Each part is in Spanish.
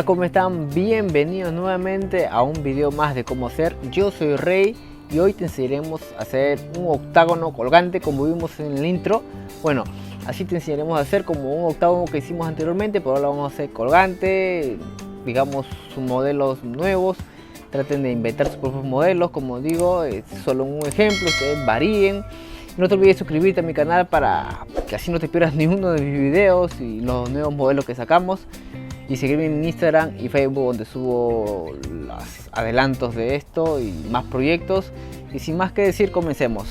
¿cómo están? Bienvenidos nuevamente a un video más de cómo hacer. Yo soy Rey y hoy te enseñaremos a hacer un octágono colgante como vimos en el intro. Bueno, así te enseñaremos a hacer como un octágono que hicimos anteriormente, pero ahora vamos a hacer colgante, digamos sus modelos nuevos. Traten de inventar sus propios modelos, como digo, es solo un ejemplo, ustedes varíen. No te olvides de suscribirte a mi canal para que así no te pierdas ni uno de mis videos y los nuevos modelos que sacamos. Y seguirme en Instagram y Facebook, donde subo los adelantos de esto y más proyectos. Y sin más que decir, comencemos.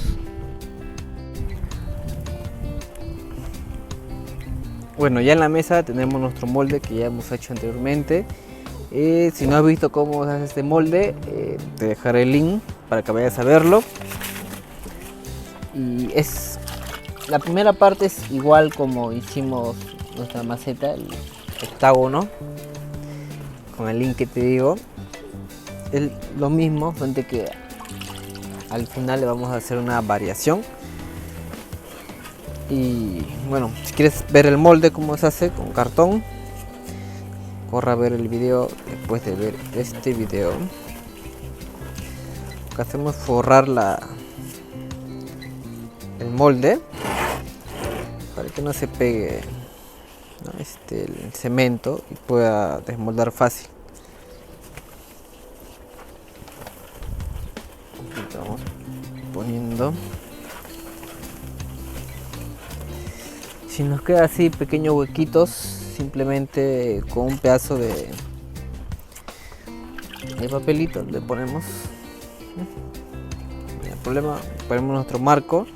Bueno, ya en la mesa tenemos nuestro molde que ya hemos hecho anteriormente. Si no has visto cómo se hace este molde, te dejaré el link para que vayas a verlo. Y la primera parte es igual como hicimos nuestra maceta, el octágono, con el link que te digo. Es lo mismo, solamente que al final le vamos a hacer una variación. Y bueno, si quieres ver el molde cómo se hace con cartón, corra a ver el video después de ver este video. Lo que hacemos es forrar el molde para que no se pegue, ¿no? El cemento y pueda desmoldar fácil. Vamos poniendo. Si nos queda así pequeños huequitos, simplemente con un pedazo de papelito le ponemos. No hay problema, ponemos nuestro marco.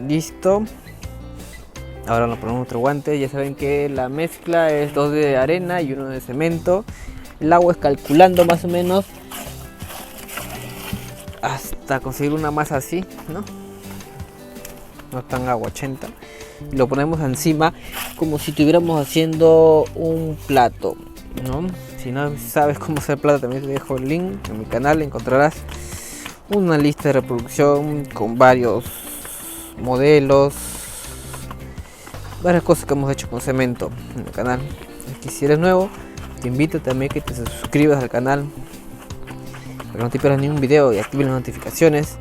Listo. Ahora nos ponemos nuestro guante. Ya saben que la mezcla es 2 de arena y 1 de cemento. El agua es calculando más o menos hasta conseguir una masa así, no tan aguachenta. Y lo ponemos encima como si estuviéramos haciendo un plato, ¿no? Si no sabes cómo hacer plato, también te dejo el link en mi canal. Encontrarás una lista de reproducción con varios modelos, varias cosas que hemos hecho con cemento en el canal. Aquí, si eres nuevo, te invito también a que te suscribas al canal para que no te pierdas ningún video y actives las notificaciones.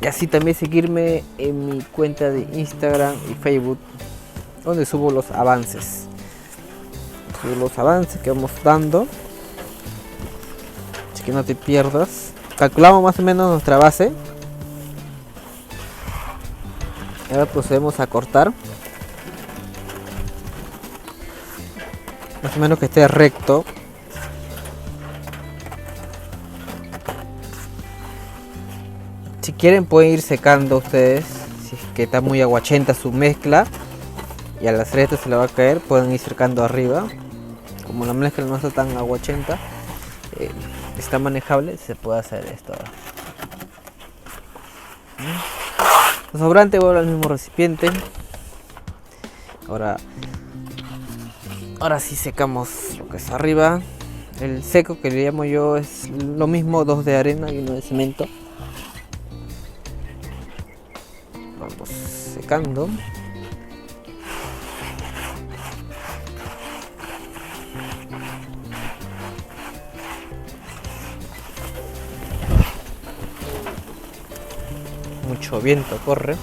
Y así también seguirme en mi cuenta de Instagram y Facebook, donde subo los avances. Que vamos dando, así que no te pierdas. Calculamos más o menos nuestra base. Ahora procedemos a cortar. Más o menos que esté recto. Si quieren pueden ir secando ustedes, si es que está muy aguachenta su mezcla y al hacer esto se le va a caer, pueden ir secando arriba. Como la mezcla no está tan aguachenta, está manejable, se puede hacer esto. Lo sobrante vuelve al mismo recipiente. Ahora sí secamos lo que es arriba. El seco, que le llamo yo, es lo mismo, 2 de arena y 1 de cemento. Vamos secando. Mucho viento corre.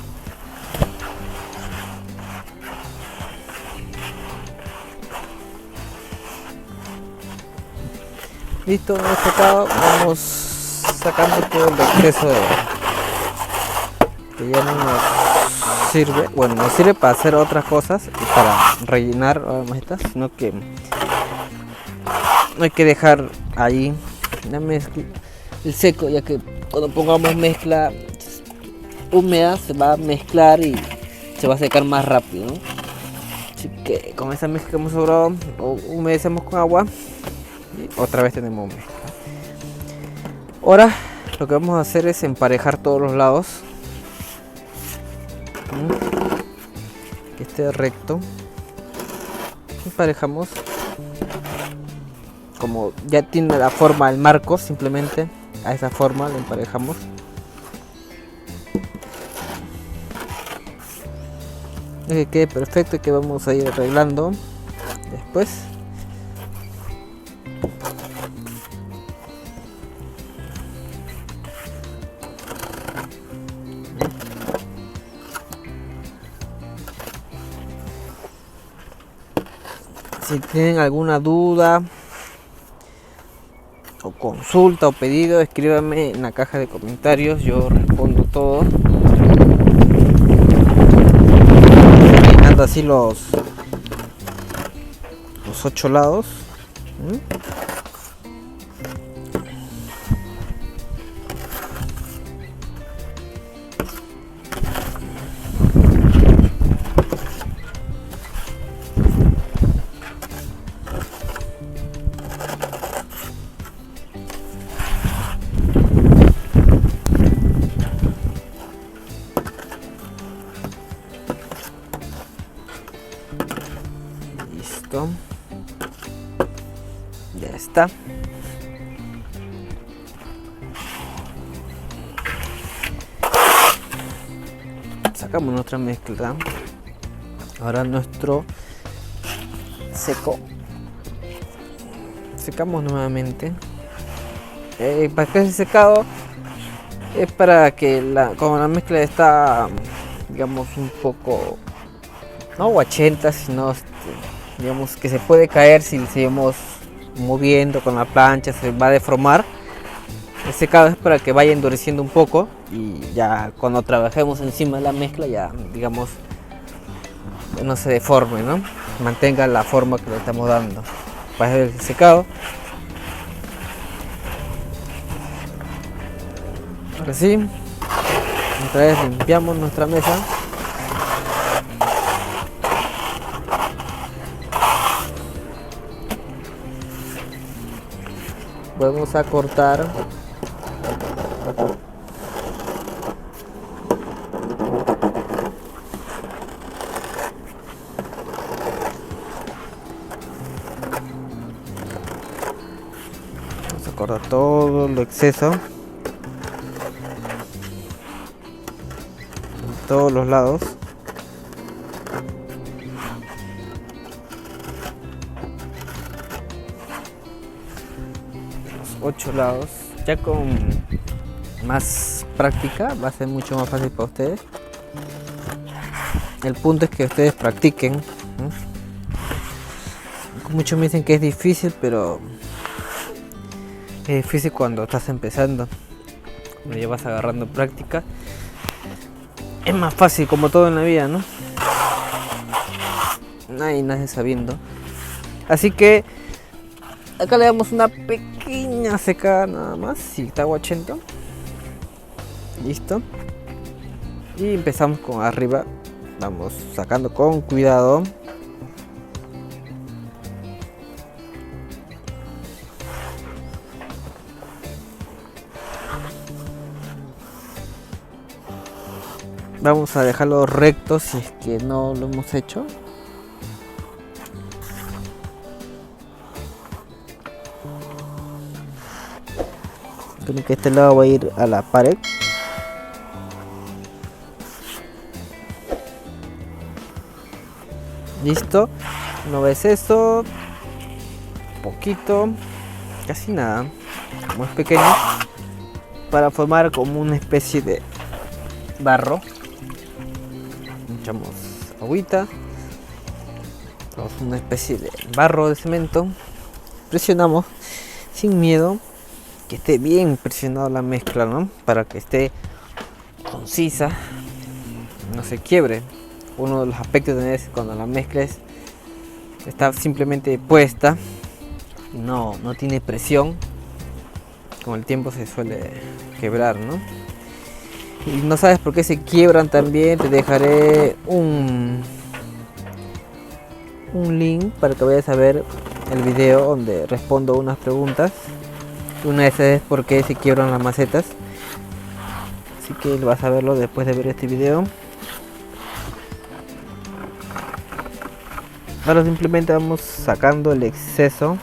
Listo, hemos secado. Vamos sacando todo el exceso que ya no nos sirve. Bueno, nos sirve para hacer otras cosas y para rellenar estas, sino que no hay que dejar ahí la mezcla, el seco, ya que cuando pongamos mezcla húmeda se va a mezclar y se va a secar más rápido, ¿no? Así que con esa mezcla que hemos sobrado, humedecemos con agua y otra vez tenemos mezcla. Ahora lo que vamos a hacer es emparejar todos los lados, que esté recto. Emparejamos como ya tiene la forma del marco, simplemente a esa forma lo emparejamos. Que quede perfecto y que vamos a ir arreglando después. Si tienen alguna duda o consulta o pedido, escríbanme en la caja de comentarios, yo respondo todo. Llenando así los 8 lados. Listo, ya está. Sacamos nuestra mezcla. Ahora nuestro seco. Secamos nuevamente. Para que ese secado es para que como la mezcla está, digamos, un poco no aguachenta, sino digamos que se puede caer si seguimos moviendo con la plancha, se va a deformar. El secado es para que vaya endureciendo un poco y ya cuando trabajemos encima de la mezcla ya, digamos, no se deforme, ¿no? Mantenga la forma que le estamos dando. Para el secado. Ahora sí, otra vez limpiamos nuestra mesa. Vamos a cortar todo lo exceso en todos los lados. Los 8 lados. Ya con más práctica va a ser mucho más fácil para ustedes. El punto es que ustedes practiquen, ¿no? Muchos me dicen que es difícil, pero es difícil cuando estás empezando. Cuando ya vas agarrando práctica es más fácil, como todo en la vida, ¿no? Nadie nace sabiendo. Así que acá le damos una pequeña secada nada más, si está aguachento. Listo. Y empezamos con arriba. Vamos sacando con cuidado. Vamos a dejarlo recto si es que no lo hemos hecho. Creo que este lado va a ir a la pared. Listo. ¿No ves eso? Poquito. Casi nada. Como es pequeño. Para formar como una especie de barro. Echamos agüita. Hacemos una especie de barro de cemento. Presionamos sin miedo. Que esté bien presionada la mezcla, ¿no? Para que esté concisa, no se quiebre. Uno de los aspectos es cuando la mezcla está simplemente puesta, no tiene presión, con el tiempo se suele quebrar, ¿no? Y no sabes por qué se quiebran también, te dejaré un link para que vayas a ver el video donde respondo unas preguntas. Una de esas es por qué se quiebran las macetas. Así que vas a verlo después de ver este video. Ahora simplemente vamos sacando el exceso.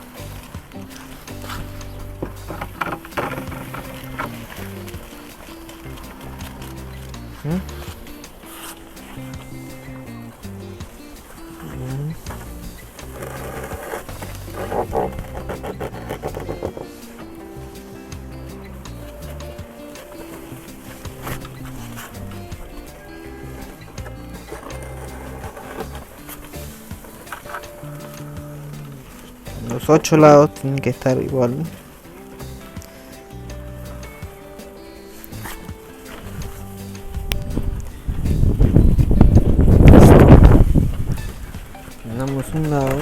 los 8 lados tienen que estar igual. Llenamos un lado.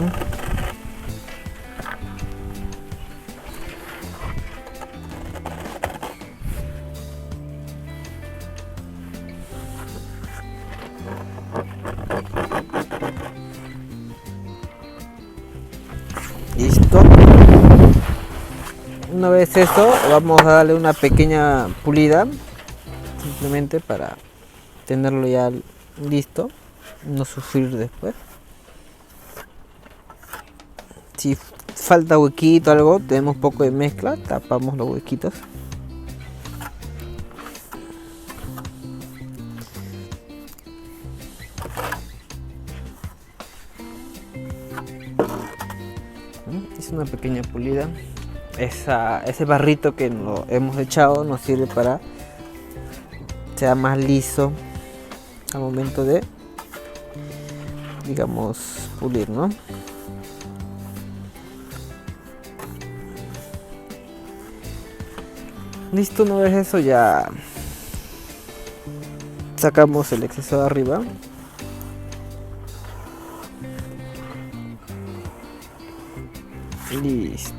Listo. Una vez esto, vamos a darle una pequeña pulida, simplemente para tenerlo ya listo, no sufrir después. Si falta huequito o algo, tenemos poco de mezcla, tapamos los huequitos. Es una pequeña pulida. Ese barrito que lo hemos echado nos sirve para que sea más liso al momento de, digamos, pulir, ¿no? Listo, una vez eso ya sacamos el exceso de arriba. Listo.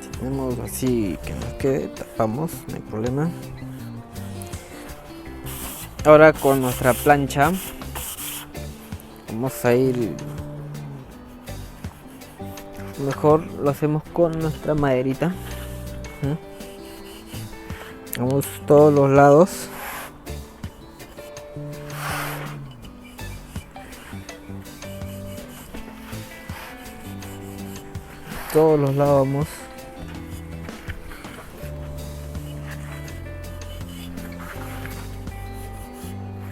Si tenemos así que nos quede, tapamos, no hay problema. Ahora con nuestra plancha vamos a ir, mejor lo hacemos con nuestra maderita. Vamos todos los lados. Todos los lados vamos.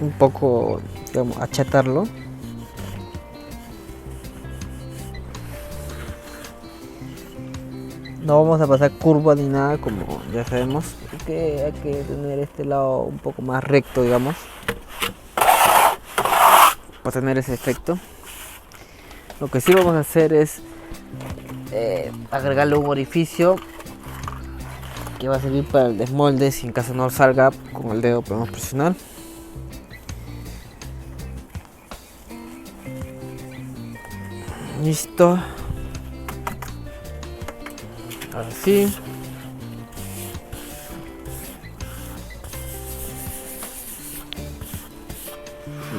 Un poco, digamos, achatarlo. No vamos a pasar curva ni nada, como ya sabemos que hay que tener este lado un poco más recto, digamos, para tener ese efecto. Lo que sí vamos a hacer es agregarle un orificio que va a servir para el desmolde. Si en caso no salga, con el dedo podemos presionar. Listo. Ahora sí.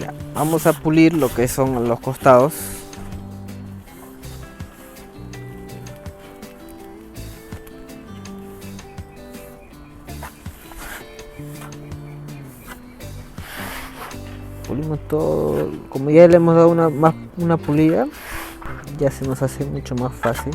Ya, vamos a pulir lo que son los costados. Pulimos todo, como ya le hemos dado una pulida, ya se nos hace mucho más fácil.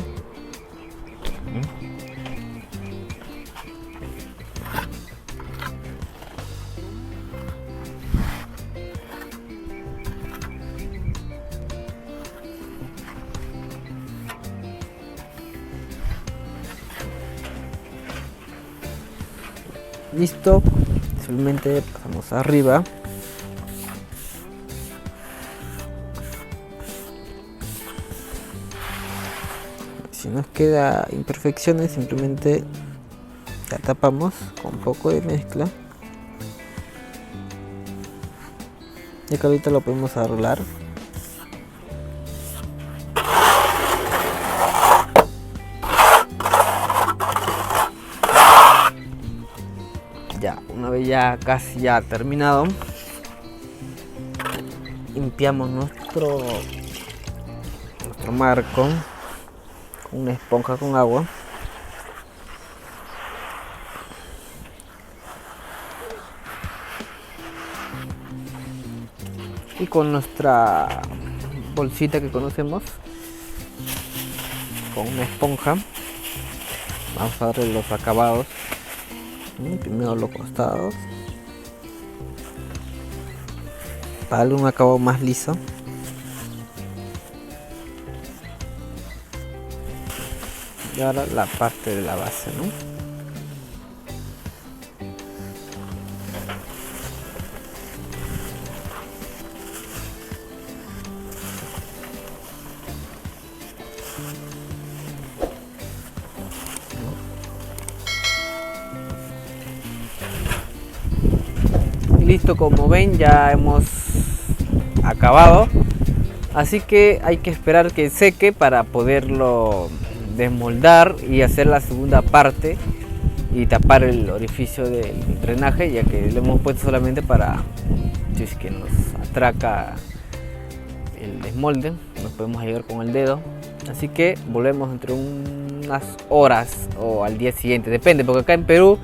Listo, simplemente pasamos arriba. Si nos queda imperfecciones, simplemente la tapamos con un poco de mezcla. Y acá ahorita lo podemos arreglar. Ya, una vez ya casi ya terminado, limpiamos nuestro marco con una esponja con agua. Y con nuestra bolsita que conocemos, con una esponja, vamos a darle los acabados. Primero los costados, para darle un acabado más liso. Y ahora la parte de la base, ¿no? listo, como ven ya hemos acabado, así que hay que esperar que seque para poderlo desmoldar y hacer la segunda parte y tapar el orificio del drenaje, ya que lo hemos puesto solamente para si es que nos atraca el desmolde, nos podemos ayudar con el dedo. Así que volvemos entre unas horas o al día siguiente, depende, porque acá en Perú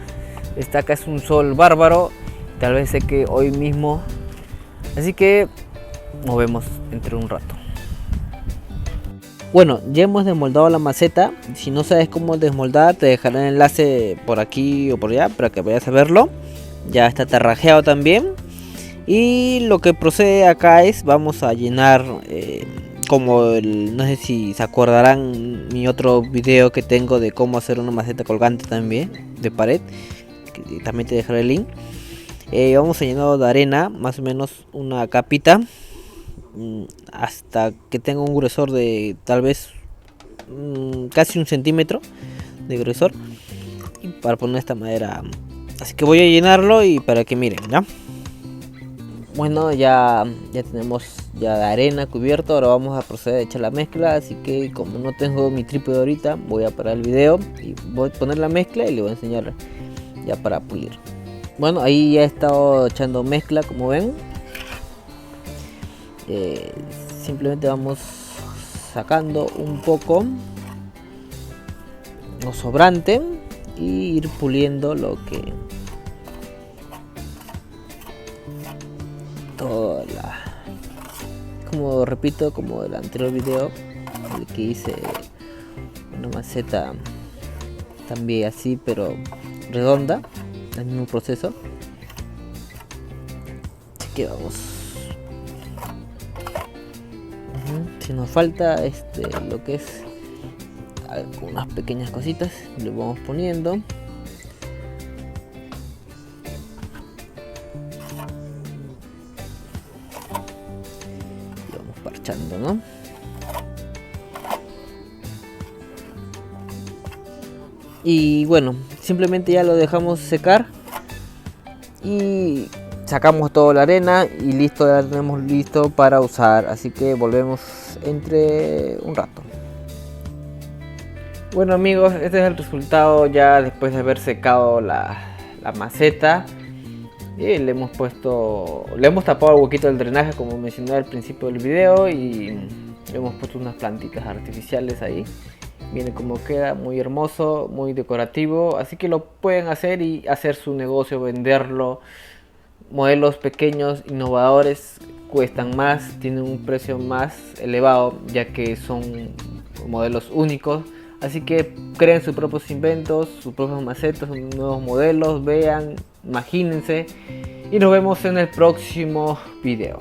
está acá es un sol bárbaro, tal vez seque hoy mismo, así que nos vemos entre un rato. Bueno, ya hemos desmoldado la maceta. Si no sabes cómo desmoldar, te dejaré el enlace por aquí o por allá para que vayas a verlo. Ya está tarrajeado también. Y lo que procede acá es, vamos a llenar no sé si se acordarán mi otro video que tengo de cómo hacer una maceta colgante también de pared, que también te dejaré el link. Vamos a llenar de arena, más o menos una capita, hasta que tenga un grosor de tal vez casi 1 centímetro de grosor, y para poner esta madera. Así que voy a llenarlo y para que miren, ¿ya? Bueno, ya tenemos ya de arena cubierto. Ahora vamos a proceder a echar la mezcla, así que como no tengo mi trípode ahorita, voy a parar el video y voy a poner la mezcla y le voy a enseñar ya para pulir. Bueno, ahí ya he estado echando mezcla, como ven. Simplemente vamos sacando un poco lo sobrante y ir puliendo lo que como repito, como el anterior video, el que hice una maceta también así pero redonda, el mismo proceso. Así que vamos. Si nos falta lo que es algunas pequeñas cositas, le vamos poniendo. Parchando, ¿no? Y bueno, simplemente ya lo dejamos secar y sacamos toda la arena y listo, ya lo tenemos listo para usar. Así que volvemos entre un rato. Bueno amigos, este es el resultado ya después de haber secado la maceta. Y le hemos tapado el huequito del drenaje, como mencioné al principio del video, y le hemos puesto unas plantitas artificiales ahí. Miren cómo queda, muy hermoso, muy decorativo, así que lo pueden hacer y hacer su negocio, venderlo. Modelos pequeños, innovadores, cuestan más, tienen un precio más elevado, ya que son modelos únicos. Así que creen sus propios inventos, sus propios macetas, nuevos modelos, vean, imagínense, y nos vemos en el próximo video.